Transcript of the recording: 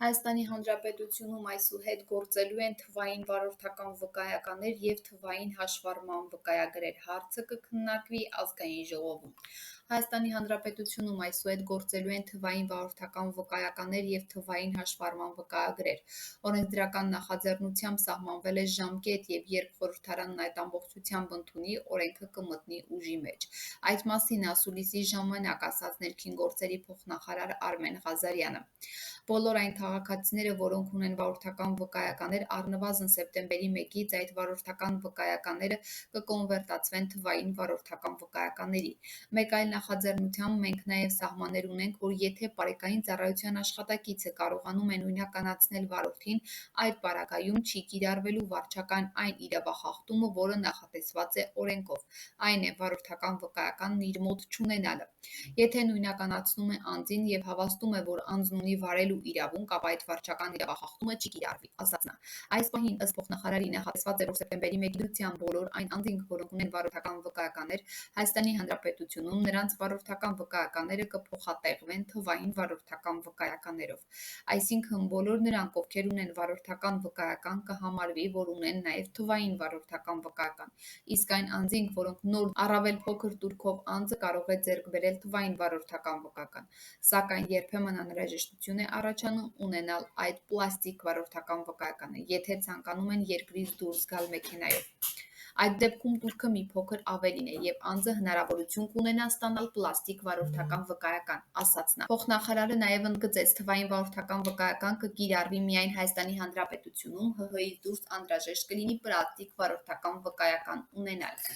Հայաստանի Հանրապետությունում այսուհետ գործելու են թվային վարորդական վկայականներ և թվային հաշվառման վկայագրեր հարցը կքննարկվի Ազգային ժողովում։ Հայաստանի Հանրապետությունում այսուհետ գործելու են թվային վարորդական վկայականներ և թվային հաշվառման վկայագրեր։ Օրենսդրական նախաձեռնությամբ սահմանվել է ժամկետ և երբ խորհրդարանն այդ ամբողջությամբ ընդունի, օրենքը կմտնի ուժի մեջ։ Այդ մասին ասուլիսի ժամանակ ասաց ներքին գործերի փոխնախարար Արմեն Ղազարյանը։ Բոլոր այն քաղաքացիները, որոնք ունեն վարորդական վկայականներ, առնվազն սեպտեմբերի 1-ից այդ վարորդական վկայականները կկոնվերտացվեն թվային վարորդական վկայականների։ Մեկ այլ նախաձեռնությամբ մենք նաև սահմաններ ունենք, որ եթե պարեկային ծառայության աշխատակիցը կարողանում է նույնականացնել վարորդին, այդ պարագայում չի կիրառվելու վարչական այն իրավախախտումը, որը նախատեսված է օրենքով, այն է վարորդական վկայականն իր մոտ չունենալը։ Եթե նույնականացնում է անձին և հավաստում է, որ անձն ունի վարելու իրավունք, ապա այդ վարչական իրավախախտումը չի կիրառվի, ասաց նա։ Այս պահին, ըստ փոխնախարարի, նախատեսված է, որ սեպտեմբերի 1-ի դրությամբ բոլոր այն անձինք, որոնք ունեն վարորդական վկայականներ Հայաստանի Հանրապետությունում, նրանց վարորդական վկայականները կփոխատեղվեն թվային վարորդական վկայականներով։ Այսինքն բոլոր նրանք, ովքեր ունեն վարորդական վկայական, կհամարվի, որ ունեն նաև թվային վարորդական վկայական, իսկ այն անձինք, որոնք նոր առավել փոքր տուրքով անձը կարող է ձեռք բերել թվային վարորդական վկայական, սակայն երբեմն անհրաժեշտություն է առաջանում ունենալ այդ պլաստիկ վարորդական վկայականը, եթե ցանկանում են երկրից դուրս գալ մեքենայով։ Այդ դեպքում տուրքը մի փոքր ավելին է, և անձը հնարավորություն կունենա ստանալ պլաստիկ վարորդական վկայական, ասաց նա։ Փոխնախարարը նաև ընդգծեց, թվային վարորդական վկայական կկիրառվի միայն Հայաստանի Հանրապետությունում, ՀՀ-ից դուրս անհրաժեշտ կլինի պլաստիկ վարորդական վկայական ունենալ։